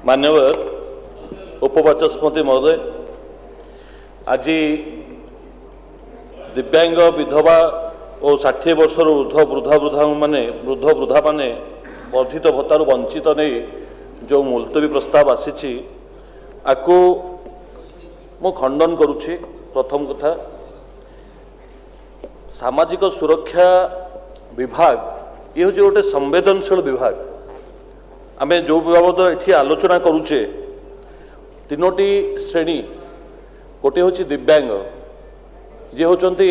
मान्यवर उपवाचस्पति महोदय, आज दिव्यांग विधवा और 60 वर्ष ऊर्ध वृद्ध वृद्धा माने वर्धित भत्तार वंचित नहीं जो मुलतवी प्रस्ताव आसी आपको मु खंडन करुच्ची। प्रथम कथा, सामाजिक सुरक्षा विभाग ये हूँ गोटे संवेदनशील विभाग। आमे जो बाबद ये आलोचना करुचे तीनोटी श्रेणी, गोटे हूँ दिव्यांग जे होचंती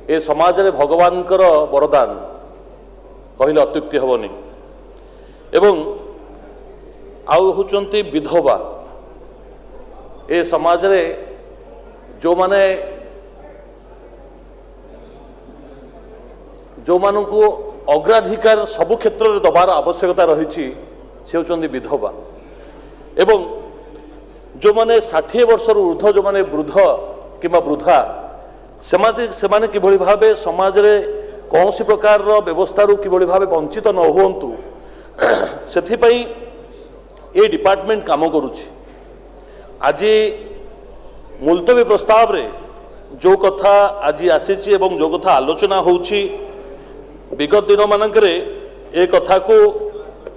ए समाज रे भगवान कर वरदान कहले अत्युक्ति हेबनी, एवं आउ होचंती विधवा ए समाज रे जो माने जो मानू को अग्राधिकार सबु क्षेत्र में दबार आवश्यकता रही से होचंती विधवा। एवं जो माने 60 वर्ष ऊर्ध्व जो माने वृद्ध किंबा वृद्धा से किभली भावे समाज रे कौन सी प्रकार व्यवस्था किभली भावे वंचित न हुंतु से ये डिपार्टमेंट काम करुच्ची। आज मुलतवी प्रस्ताव रे जो कथा आज आसी जो कथा आलोचना होउची, विगत दिन मानकरे ए कथा को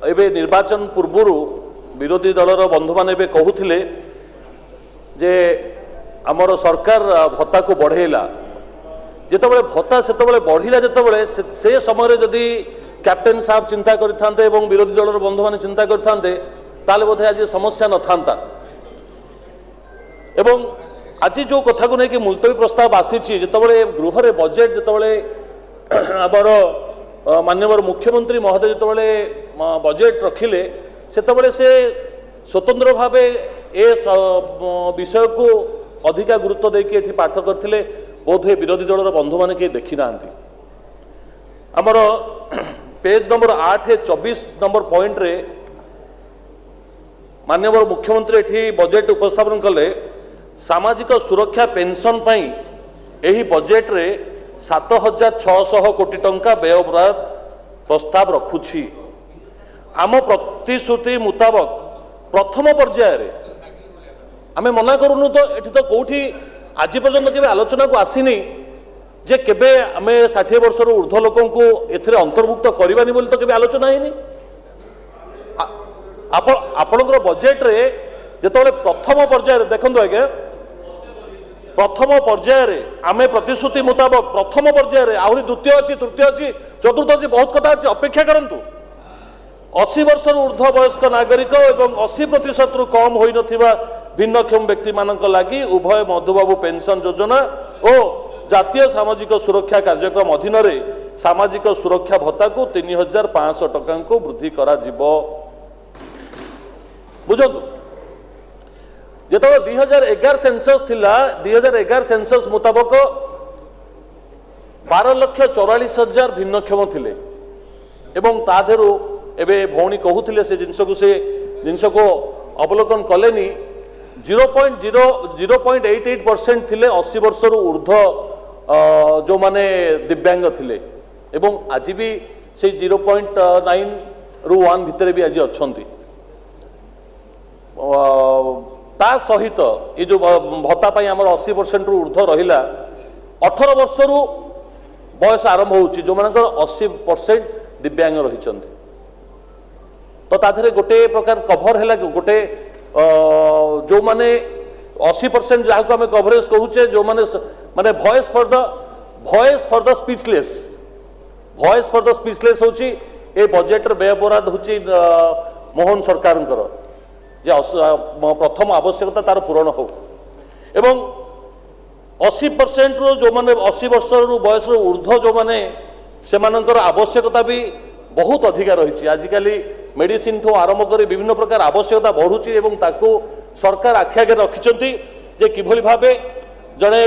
एबे निर्वाचन पूर्व विरोधी दलर बंधु माने एबे कहूथिले जे आमर सरकार भत्ता को बढ़ेला। जितेबाला भत्ता से बढ़िला जितेबाला से समय जदि कैप्टेन साहब चिंता करते और विरोधी दलर बंधु माने चिंता करते ताले बोधे आज समस्या न था। एवं आज जो कथा को लेकिन मुलतवी प्रस्ताव आसी जितेबाला गृह रे बजेट जितेबाला आमर माननीय मुख्यमंत्री महोदय जितेबाला बजेट रखिले सेतेबाला से स्वतंत्र भाव ए विषय को अधिका गुरुत्व देकी पाठ करते बोधे विरोधी दलर बंधु मैंने कहीं देखी ना। आमर पेज नंबर 8-24 नंबर पॉइंट रे माननीय मुख्यमंत्री एठी बजेट उपस्थापन कले। सामाजिक सुरक्षा पेंशन पाई एही बजेट रे 7600 कोटी टंका व्यय प्रस्ताव रखुछि। आम प्रतिश्रुति मुताबक प्रथम पर्याय रे आमे मना करूनु तो एठी तो कोठी आज पर्यंत केबे आलोचना को आसीनी जे केबे आमे 60 वर्ष ऊर्ध्व लोकन को एथिरे अंतर्भुक्त करबानी बोली तो केबे आलोचना हैनी। आपनकर बजेट रे जेतबेले प्रथम पर्याय रे देखंतु आगे प्रथम पर्याय रे आमे प्रतिश्रुति मुताबक प्रथम पर्याय रे आहुरी द्वितीय अछि तृतीय अछि चतुर्थ अछि बहुत कथा अछि अपेक्षा करंतु। 80 वर्ष ऊर्ध्व वयस्क नागरिक एवं 80% रु कम होई नथिबा भिन्नक्षम व्यक्ति मानक लागि उभय मधुबाबू पेंशन योजना और जातीय सामाजिक सुरक्षा कार्यक्रम अधीन रे सामाजिक सुरक्षा भत्ता को 3500 टका को वृद्धि करा जिवो। बुझंतु जेतो 2011 सेंसस थिला 2011 सेंसस मुताबक 12,44,000 भिन्नक्षम थिले एवं ताधेरु एबे भौणी कहूथिले से जिनस को अवलोकन कलेनी 0.88% थिले 80 वर्ष ऊर्ध्व जो माने दिव्यांग थिले एवं आज भी से 0.9 रु 1 भितर भी आज अच्छी। ता सहित ये जो भत्ता पाई आमर 80% रु ऊर्ध्व रहिला 18 वर्ष रु बयस आरंभ होउची जो मानकर 80% दिव्यांग रहिचंती। तो ताधरे गोटे प्रकार कभर है गोटे जो माने 80% जहाँ को आम कवरेज कहूचे जो माने माने वॉइस फॉर द स्पीचलेस होची ए बजेट व्यय बराद होची मोहन सरकार जे प्रथम आवश्यकता तार पूरण हो एवं 80% रो जो माने 80 वर्ष रु बयस ऊर्ध्व जो माने से मानकर आवश्यकता भी बहुत अधिका रही। आजिकल मेडिसिन ठू आरंभ कर विभिन्न प्रकार आवश्यकता बढ़ुची एवं ताको सरकार आखि आगे रखिंट जे किभली भावे जड़े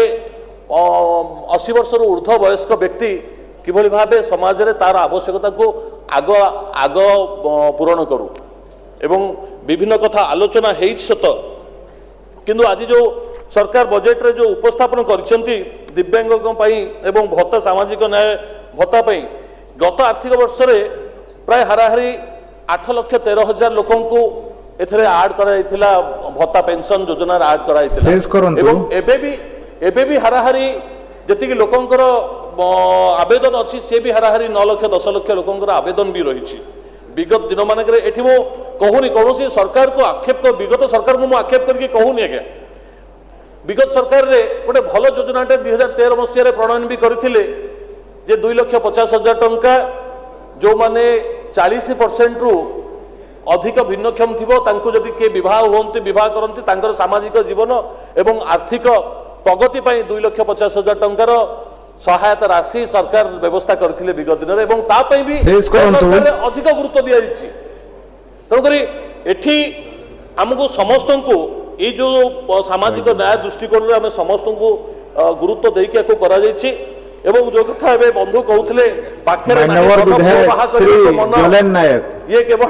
80 वर्ष ऊर्ध्व वयस्क व्यक्ति किभली भावे समाज रे तार आवश्यकता को आग आग पूरण करू एवं विभिन्न कथा आलोचना है सत किंतु आज जो सरकार बजेट रे जो उपस्थापन करछंती दिव्यांगों एवं भत्ता सामाजिक न्याय भत्ता गत आर्थिक वर्ष रे प्राय हाराहारी 8,13,000 लोक एथरे आड कराइथिला भत्ता पेंशन योजना आड कराइथिला शेष करंतु। एवं एबे भी हाराहारी जति लोकंकर आवेदन अच्छी से भी हाराहारी 9 लाख 10 लाख लोकंकर आवेदन भी रही विगत दिन मानक एठी मो कहूनी कौन सरकार को आक्षेप कर विगत सरकार को आक्षेप करके कहूनी आज्ञा विगत सरकार रे गोटे भल योजनाटे 2013 मसीह प्रणयन भी करथिले जे 2,50,000 टंका जो माने 40% रु अधिक भिन्नक्षम थिबो तांको जदि के विवाह होंते विवाह करंती तांकर सामाजिक जीवन एवं आर्थिक प्रगति पई 2,50,000 टंकार सहायता राशि सरकार व्यवस्था करथिले विगत दिन एवं ता पई भी सरकार अधिक गुरुत्व दिया दिछि तनकरी एठी हमको समस्त को ये जो सामाजिक न्याय दृष्टिकोण आम समस्त को गुरुत्व देकी को करा जायछि एवं जो कथा एबे बंधु कहउथिले पाखरे नायक ये केवल